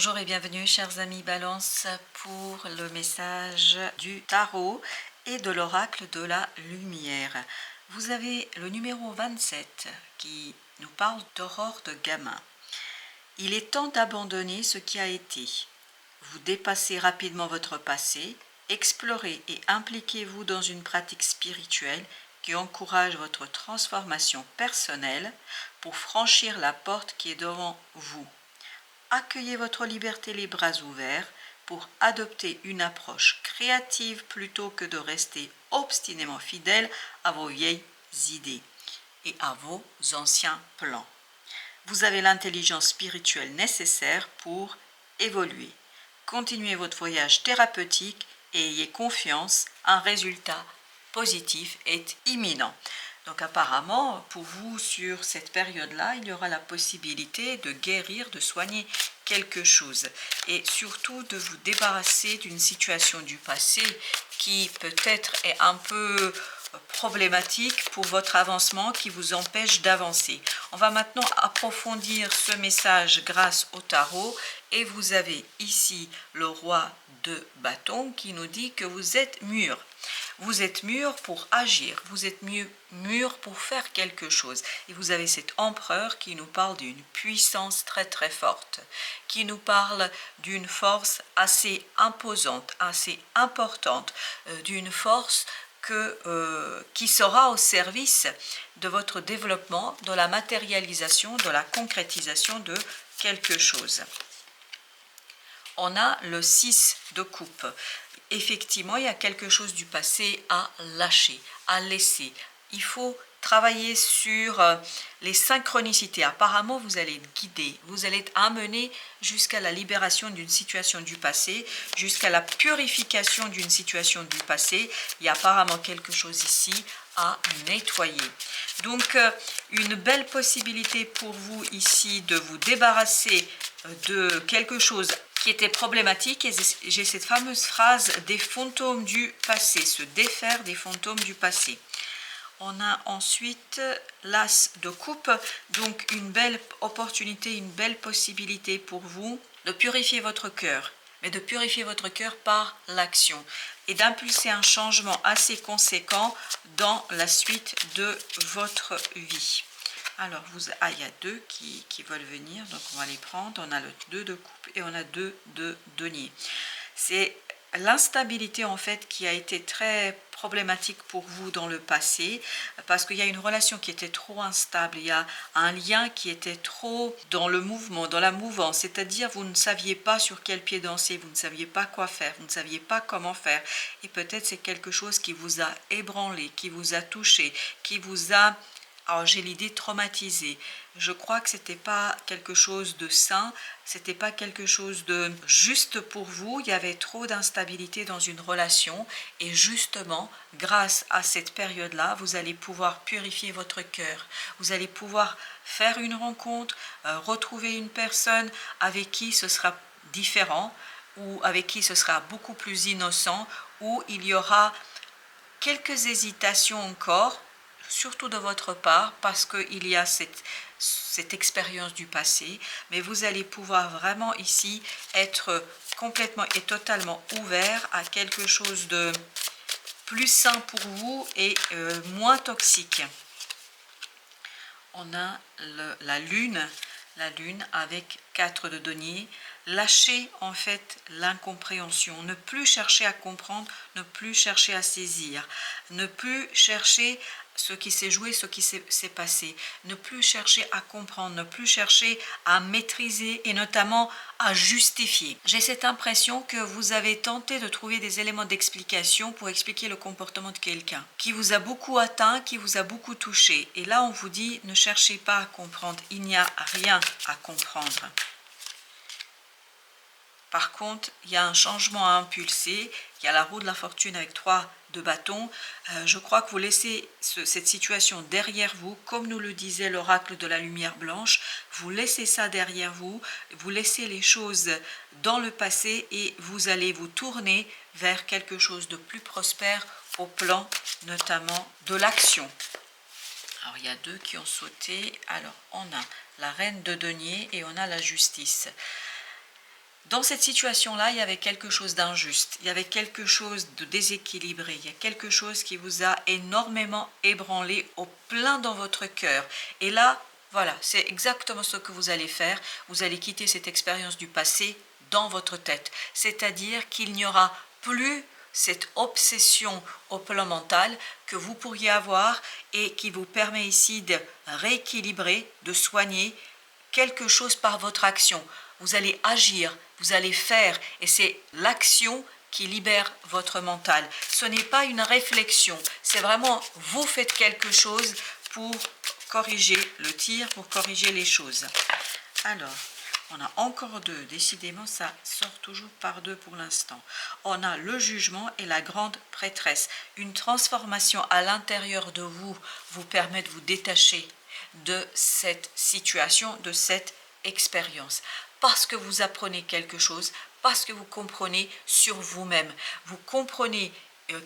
Bonjour et bienvenue chers amis Balance pour le message du tarot et de l'oracle de la lumière. Vous avez le numéro 27 qui nous parle d'aurore de gamin. Il est temps d'abandonner ce qui a été. Vous dépassez rapidement votre passé, explorez et impliquez-vous dans une pratique spirituelle qui encourage votre transformation personnelle pour franchir la porte qui est devant vous. Accueillez votre liberté les bras ouverts pour adopter une approche créative plutôt que de rester obstinément fidèle à vos vieilles idées et à vos anciens plans. Vous avez l'intelligence spirituelle nécessaire pour évoluer. Continuez votre voyage thérapeutique et ayez confiance, un résultat positif est imminent. Donc apparemment, pour vous, sur cette période-là, il y aura la possibilité de guérir, de soigner quelque chose et surtout de vous débarrasser d'une situation du passé qui peut-être est un peu problématique pour votre avancement, qui vous empêche d'avancer. On va maintenant approfondir ce message grâce au tarot et vous avez ici le roi de bâton qui nous dit que vous êtes mûr. Vous êtes mûr pour agir, vous êtes mûr pour faire quelque chose. Et vous avez cet empereur qui nous parle d'une puissance très très forte, qui nous parle d'une force assez imposante, assez importante, d'une force qui sera au service de votre développement, de la matérialisation, de la concrétisation de quelque chose. On a le 6 de coupe. Effectivement, il y a quelque chose du passé à lâcher, à laisser. Il faut travailler sur les synchronicités. Apparemment, vous allez être guidé, vous allez être amené jusqu'à la libération d'une situation du passé, jusqu'à la purification d'une situation du passé. Il y a apparemment quelque chose ici à nettoyer. Donc, une belle possibilité pour vous ici de vous débarrasser de quelque chose qui était problématique, et j'ai cette fameuse phrase des fantômes du passé, se défaire des fantômes du passé. On a ensuite l'as de coupe, donc une belle opportunité, une belle possibilité pour vous de purifier votre cœur, mais de purifier votre cœur par l'action et d'impulser un changement assez conséquent dans la suite de votre vie. Alors, il y a deux qui veulent venir, donc on va les prendre. On a le 2 de coupe et on a 2 de denier. C'est l'instabilité en fait qui a été très problématique pour vous dans le passé, parce qu'il y a une relation qui était trop instable, il y a un lien qui était trop dans le mouvement, dans la mouvance, c'est-à-dire vous ne saviez pas sur quel pied danser, vous ne saviez pas quoi faire, vous ne saviez pas comment faire, et peut-être c'est quelque chose qui vous a ébranlé, qui vous a touché, qui vous a... Alors j'ai l'idée traumatisée. Je crois que c'était pas quelque chose de sain, c'était pas quelque chose de juste pour vous. Il y avait trop d'instabilité dans une relation et justement, grâce à cette période-là, vous allez pouvoir purifier votre cœur. Vous allez pouvoir faire une rencontre, retrouver une personne avec qui ce sera différent ou avec qui ce sera beaucoup plus innocent, où il y aura quelques hésitations encore, surtout de votre part, parce qu'il y a cette expérience du passé, mais vous allez pouvoir vraiment ici être complètement et totalement ouvert à quelque chose de plus sain pour vous et moins toxique. On a la lune avec 4 de denier. Lâcher en fait l'incompréhension, ne plus chercher à comprendre, ne plus chercher à saisir, ne plus chercher ce qui s'est joué, ce qui s'est passé, ne plus chercher à comprendre, ne plus chercher à maîtriser et notamment à justifier. J'ai cette impression que vous avez tenté de trouver des éléments d'explication pour expliquer le comportement de quelqu'un qui vous a beaucoup atteint, qui vous a beaucoup touché. Et là, on vous dit, ne cherchez pas à comprendre, il n'y a rien à comprendre. Par contre, il y a un changement à impulser, il y a la roue de la fortune avec 3 de bâton. Je crois que vous laissez cette situation derrière vous, comme nous le disait l'oracle de la lumière blanche. Vous laissez ça derrière vous, vous laissez les choses dans le passé et vous allez vous tourner vers quelque chose de plus prospère au plan notamment de l'action. Alors, il y a 2 qui ont sauté. Alors, on a la reine de denier et on a la justice. Dans cette situation-là, il y avait quelque chose d'injuste, il y avait quelque chose de déséquilibré, il y a quelque chose qui vous a énormément ébranlé au plein dans votre cœur. Et là, voilà, c'est exactement ce que vous allez faire. Vous allez quitter cette expérience du passé dans votre tête. C'est-à-dire qu'il n'y aura plus cette obsession au plan mental que vous pourriez avoir et qui vous permet ici de rééquilibrer, de soigner quelque chose par votre action. Vous allez agir, vous allez faire, et c'est l'action qui libère votre mental. Ce n'est pas une réflexion, c'est vraiment vous faites quelque chose pour corriger le tir, pour corriger les choses. Alors, on a encore deux, décidément ça sort toujours par deux pour l'instant. On a le jugement et la grande prêtresse. Une transformation à l'intérieur de vous vous permet de vous détacher de cette situation, de cette expérience. Parce que vous apprenez quelque chose, parce que vous comprenez sur vous-même. Vous comprenez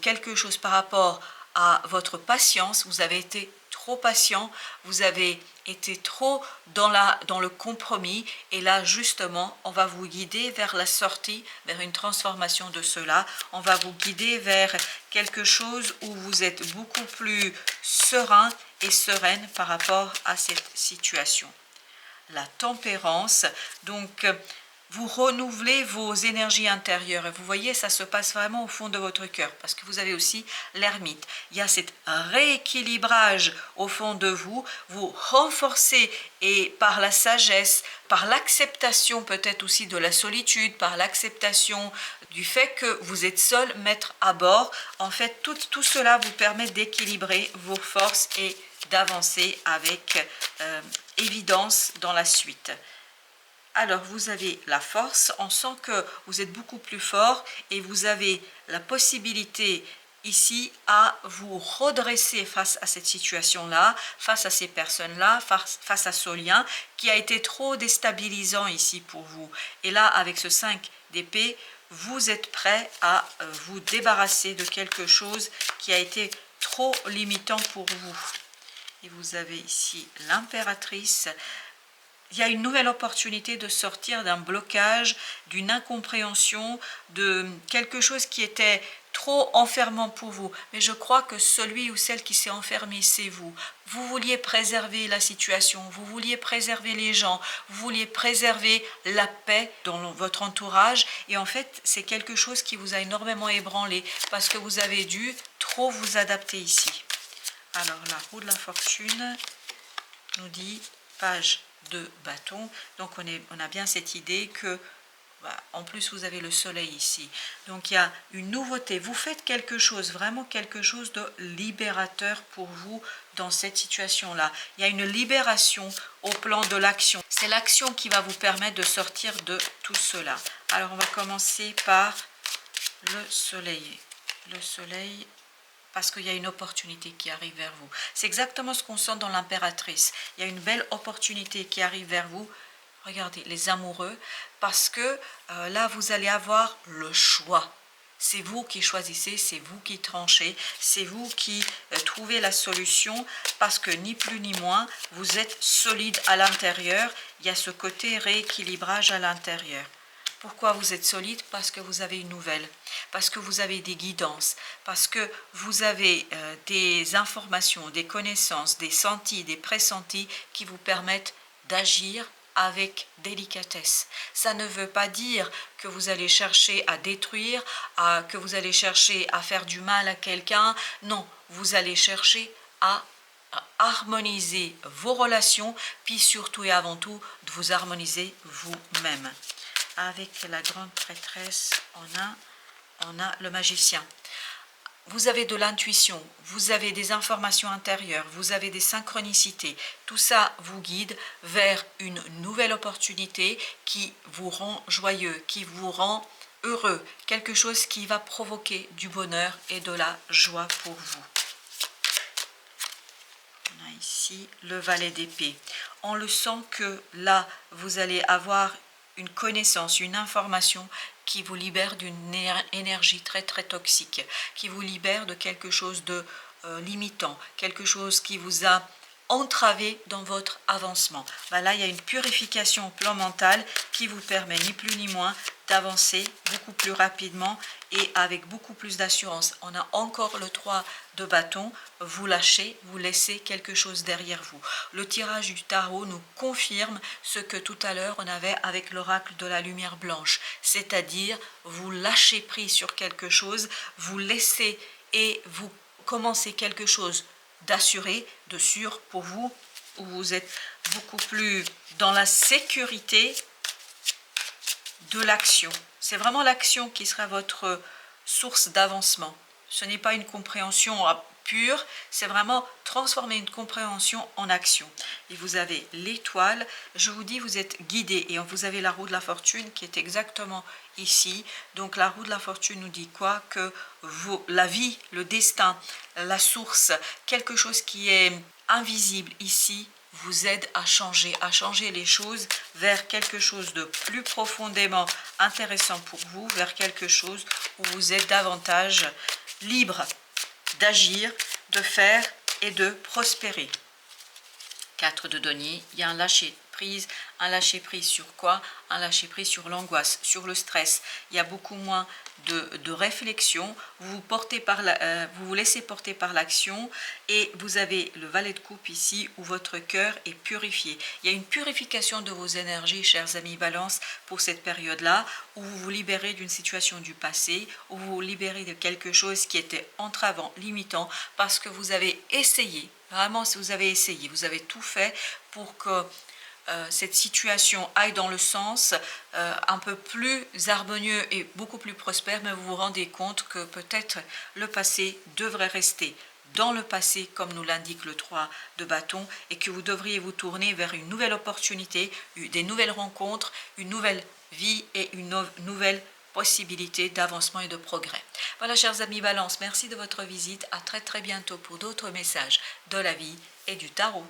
quelque chose par rapport à votre patience, vous avez été trop patient, vous avez été trop dans le compromis, et là justement on va vous guider vers la sortie, vers une transformation de cela. On va vous guider vers quelque chose où vous êtes beaucoup plus serein et sereine par rapport à cette situation. La tempérance, donc vous renouvelez vos énergies intérieures. Et vous voyez, ça se passe vraiment au fond de votre cœur, parce que vous avez aussi l'ermite. Il y a cet rééquilibrage au fond de vous. Vous renforcez, et par la sagesse, par l'acceptation peut-être aussi de la solitude, par l'acceptation du fait que vous êtes seul, maître à bord. En fait, tout cela vous permet d'équilibrer vos forces et d'avancer avec évidence dans la suite. Alors vous avez la force, on sent que vous êtes beaucoup plus fort et vous avez la possibilité ici à vous redresser face à cette situation-là, face à ces personnes-là, face à ce lien qui a été trop déstabilisant ici pour vous. Et là, avec ce 5 d'épée, vous êtes prêt à vous débarrasser de quelque chose qui a été trop limitant pour vous. Et vous avez ici l'impératrice. Il y a une nouvelle opportunité de sortir d'un blocage, d'une incompréhension, de quelque chose qui était trop enfermant pour vous. Mais je crois que celui ou celle qui s'est enfermé, c'est vous. Vous vouliez préserver la situation, vous vouliez préserver les gens, vous vouliez préserver la paix dans votre entourage. Et en fait, c'est quelque chose qui vous a énormément ébranlé parce que vous avez dû trop vous adapter ici. Alors, la roue de la fortune nous dit page de bâton. Donc on a bien cette idée que en plus vous avez le soleil ici, donc il y a une nouveauté, vous faites quelque chose, vraiment quelque chose de libérateur pour vous dans cette situation là. Il y a une libération au plan de l'action, c'est l'action qui va vous permettre de sortir de tout cela. Alors on va commencer par le soleil, parce qu'il y a une opportunité qui arrive vers vous. C'est exactement ce qu'on sent dans l'impératrice. Il y a une belle opportunité qui arrive vers vous. Regardez, les amoureux, parce que là, vous allez avoir le choix. C'est vous qui choisissez, c'est vous qui tranchez, c'est vous qui trouvez la solution, parce que ni plus ni moins, vous êtes solide à l'intérieur. Il y a ce côté rééquilibrage à l'intérieur. Pourquoi vous êtes solide? Parce que vous avez une nouvelle, parce que vous avez des guidances, parce que vous avez des informations, des connaissances, des sentis, des pressentis qui vous permettent d'agir avec délicatesse. Ça ne veut pas dire que vous allez chercher à détruire, que vous allez chercher à faire du mal à quelqu'un. Non, vous allez chercher à harmoniser vos relations, puis surtout et avant tout, de vous harmoniser vous-même. Avec la grande prêtresse, on a le magicien. Vous avez de l'intuition, vous avez des informations intérieures, vous avez des synchronicités. Tout ça vous guide vers une nouvelle opportunité qui vous rend joyeux, qui vous rend heureux. Quelque chose qui va provoquer du bonheur et de la joie pour vous. On a ici le valet d'épée. On le sent que là, vous allez avoir une connaissance, une information qui vous libère d'une énergie très très toxique, qui vous libère de quelque chose de limitant, quelque chose qui vous a entravé dans votre avancement. Là, il y a une purification au plan mental qui vous permet ni plus ni moins d'avancer beaucoup plus rapidement et avec beaucoup plus d'assurance. On a encore le 3 de bâton, vous lâchez, vous laissez quelque chose derrière vous. Le tirage du tarot nous confirme ce que tout à l'heure on avait avec l'oracle de la lumière blanche, c'est-à-dire vous lâchez prise sur quelque chose, vous laissez et vous commencez quelque chose d'assuré, de sûr pour vous, où vous êtes beaucoup plus dans la sécurité de l'action. C'est vraiment l'action qui sera votre source d'avancement. Ce n'est pas une compréhension pure, c'est vraiment transformer une compréhension en action. Et vous avez l'étoile, je vous dis, vous êtes guidé et vous avez la roue de la fortune qui est exactement ici. Donc la roue de la fortune nous dit quoi? Que la vie, le destin, la source, quelque chose qui est invisible ici, vous aide à changer les choses vers quelque chose de plus profondément intéressant pour vous, vers quelque chose où vous êtes davantage libre d'agir, de faire et de prospérer. 4 de denier, il y a un lâcher prise sur quoi? Un lâcher prise sur l'angoisse, sur le stress. Il y a beaucoup moins de réflexion, vous vous laissez porter par l'action et vous avez le valet de coupe ici où votre cœur est purifié. Il y a une purification de vos énergies, chers amis Balance, pour cette période-là, où vous vous libérez d'une situation du passé, où vous vous libérez de quelque chose qui était entravant, limitant, parce que vous avez essayé, vraiment si vous avez essayé, vous avez tout fait pour que cette situation aille dans le sens un peu plus harmonieux et beaucoup plus prospère, mais vous vous rendez compte que peut-être le passé devrait rester dans le passé, comme nous l'indique le 3 de bâton, et que vous devriez vous tourner vers une nouvelle opportunité, des nouvelles rencontres, une nouvelle vie et une nouvelle possibilité d'avancement et de progrès. Voilà, chers amis Balance, merci de votre visite. À très très bientôt pour d'autres messages de la vie et du tarot.